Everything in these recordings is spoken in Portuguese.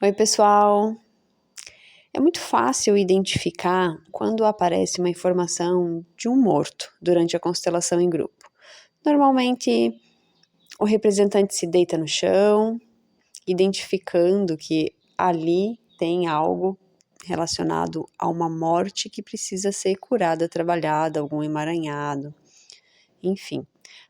Oi, pessoal! É muito fácil identificar quando aparece uma informação de um morto durante a constelação em grupo. Normalmente, o representante se deita no chão, identificando que ali tem algo relacionado a uma morte que precisa ser curada, trabalhada, algum emaranhado, enfim.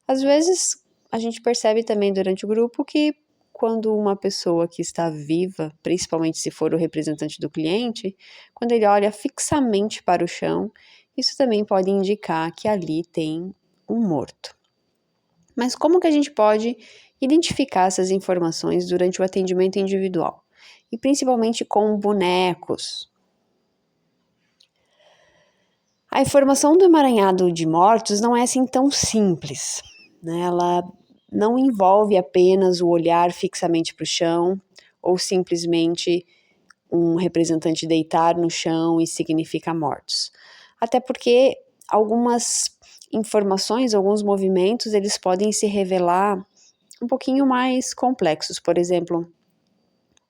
Às vezes, a gente percebe também durante o grupo que quando uma pessoa que está viva, principalmente se for o representante do cliente, quando ele olha fixamente para o chão, isso também pode indicar que ali tem um morto. Mas como que a gente pode identificar essas informações durante o atendimento individual? E principalmente com bonecos. A informação do emaranhado de mortos não é assim tão simples, né? Ela não envolve apenas o olhar fixamente para o chão ou simplesmente um representante deitar no chão e significa mortos. Até porque algumas informações, alguns movimentos, eles podem se revelar um pouquinho mais complexos. Por exemplo,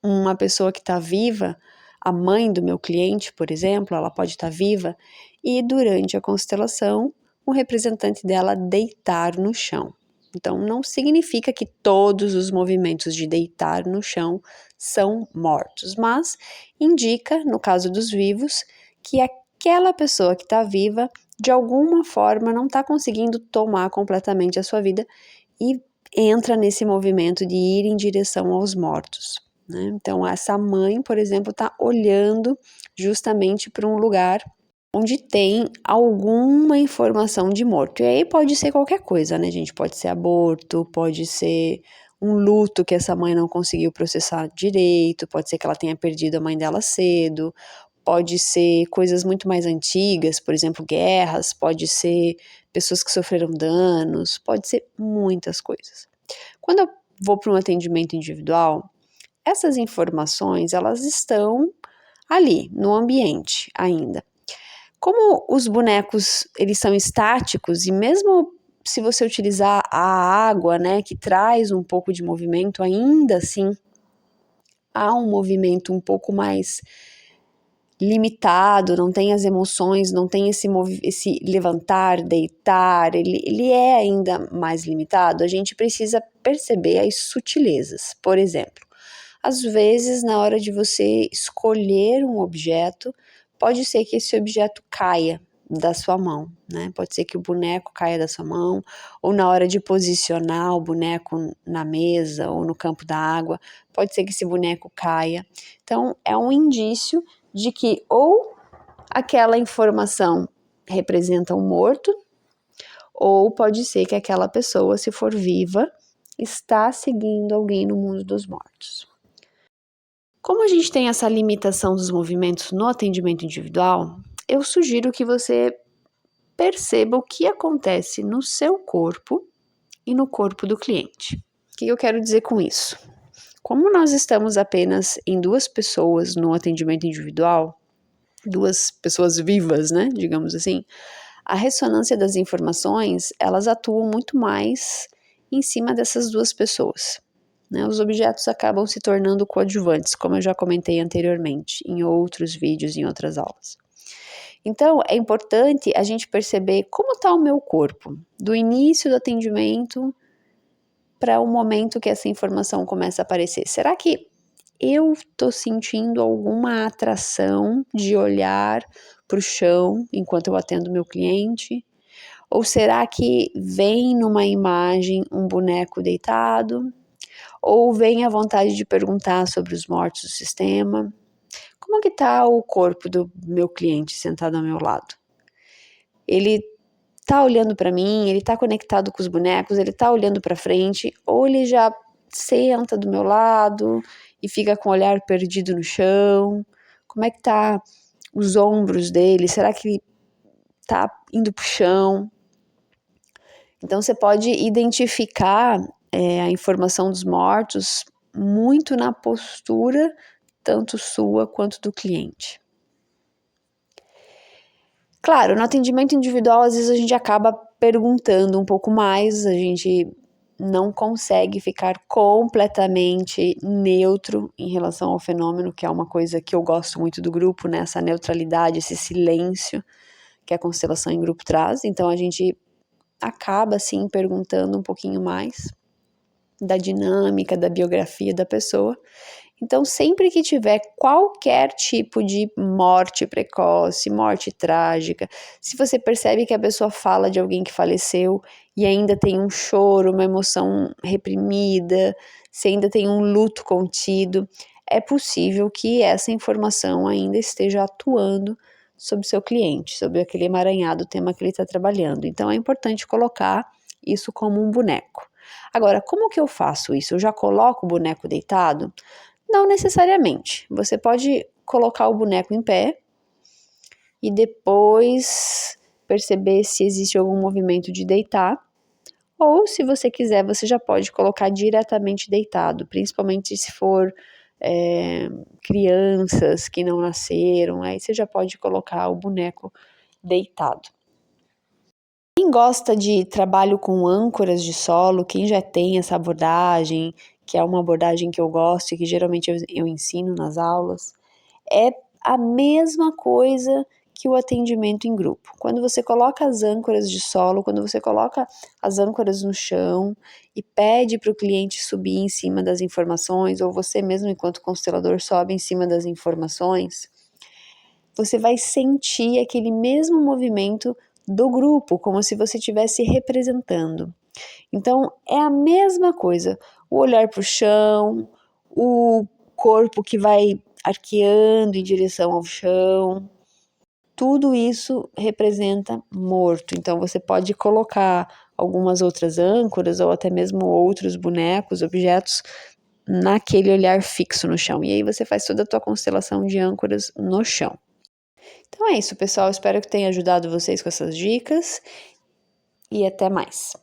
uma pessoa que está viva, a mãe do meu cliente, por exemplo, ela pode estar viva e durante a constelação o representante dela deitar no chão. Então, não significa que todos os movimentos de deitar no chão são mortos, mas indica, no caso dos vivos, que aquela pessoa que está viva, de alguma forma, não está conseguindo tomar completamente a sua vida e entra nesse movimento de ir em direção aos mortos, né? Então, essa mãe, por exemplo, está olhando justamente para um lugar onde tem alguma informação de morto. E aí pode ser qualquer coisa, né, gente? Pode ser aborto, pode ser um luto que essa mãe não conseguiu processar direito, pode ser que ela tenha perdido a mãe dela cedo, pode ser coisas muito mais antigas, por exemplo, guerras, pode ser pessoas que sofreram danos, pode ser muitas coisas. Quando eu vou para um atendimento individual, essas informações, elas estão ali, no ambiente ainda. Como os bonecos, eles são estáticos e mesmo se você utilizar a água, né, que traz um pouco de movimento, ainda assim, há um movimento um pouco mais limitado, não tem as emoções, não tem esse levantar, deitar, ele é ainda mais limitado. A gente precisa perceber as sutilezas. Por exemplo, às vezes, na hora de você escolher um objeto, pode ser que esse objeto caia da sua mão, né? Pode ser que o boneco caia da sua mão, ou na hora de posicionar o boneco na mesa ou no campo da água, pode ser que esse boneco caia. Então, é um indício de que ou aquela informação representa um morto, ou pode ser que aquela pessoa, se for viva, está seguindo alguém no mundo dos mortos. Como a gente tem essa limitação dos movimentos no atendimento individual, eu sugiro que você perceba o que acontece no seu corpo e no corpo do cliente. O que eu quero dizer com isso? Como nós estamos apenas em duas pessoas no atendimento individual, duas pessoas vivas, né, digamos assim, a ressonância das informações, elas atuam muito mais em cima dessas duas pessoas. Né? Os objetos acabam se tornando coadjuvantes, como eu já comentei anteriormente, em outros vídeos, em outras aulas. Então, é importante a gente perceber como está o meu corpo, do início do atendimento para o momento que essa informação começa a aparecer. Será que eu estou sentindo alguma atração de olhar para o chão enquanto eu atendo meu cliente? Ou será que vem numa imagem um boneco deitado? Ou vem a vontade de perguntar sobre os mortos do sistema? Como que está o corpo do meu cliente sentado ao meu lado? Ele está olhando para mim, ele está conectado com os bonecos, ele está olhando para frente, ou ele já senta do meu lado e fica com o olhar perdido no chão? Como é que tá os ombros dele? Será que ele tá indo pro chão? Então você pode identificar a informação dos mortos muito na postura, tanto sua quanto do cliente. Claro, no atendimento individual, às vezes a gente acaba perguntando um pouco mais, a gente não consegue ficar completamente neutro em relação ao fenômeno, que é uma coisa que eu gosto muito do grupo, né? Essa neutralidade, esse silêncio que a constelação em grupo traz. Então a gente acaba assim perguntando um pouquinho mais da dinâmica, da biografia da pessoa. Então, sempre que tiver qualquer tipo de morte precoce, morte trágica, se você percebe que a pessoa fala de alguém que faleceu e ainda tem um choro, uma emoção reprimida, se ainda tem um luto contido, é possível que essa informação ainda esteja atuando sobre seu cliente, sobre aquele emaranhado tema que ele está trabalhando. Então, é importante colocar isso como um boneco. Agora, como que eu faço isso? Eu já coloco o boneco deitado? Não necessariamente. Você pode colocar o boneco em pé e depois perceber se existe algum movimento de deitar. Ou, se você quiser, você já pode colocar diretamente deitado, principalmente se for crianças que não nasceram, aí você já pode colocar o boneco deitado. Quem gosta de trabalho com âncoras de solo, quem já tem essa abordagem, que é uma abordagem que eu gosto e que geralmente eu ensino nas aulas, é a mesma coisa que o atendimento em grupo. Quando você coloca as âncoras de solo, quando você coloca as âncoras no chão e pede para o cliente subir em cima das informações, ou você mesmo, enquanto constelador, sobe em cima das informações, você vai sentir aquele mesmo movimento do grupo, como se você estivesse representando. Então, é a mesma coisa, o olhar para o chão, o corpo que vai arqueando em direção ao chão, tudo isso representa morto. Então, você pode colocar algumas outras âncoras ou até mesmo outros bonecos, objetos, naquele olhar fixo no chão. E aí você faz toda a tua constelação de âncoras no chão. Então é isso, pessoal. Espero que tenha ajudado vocês com essas dicas e até mais.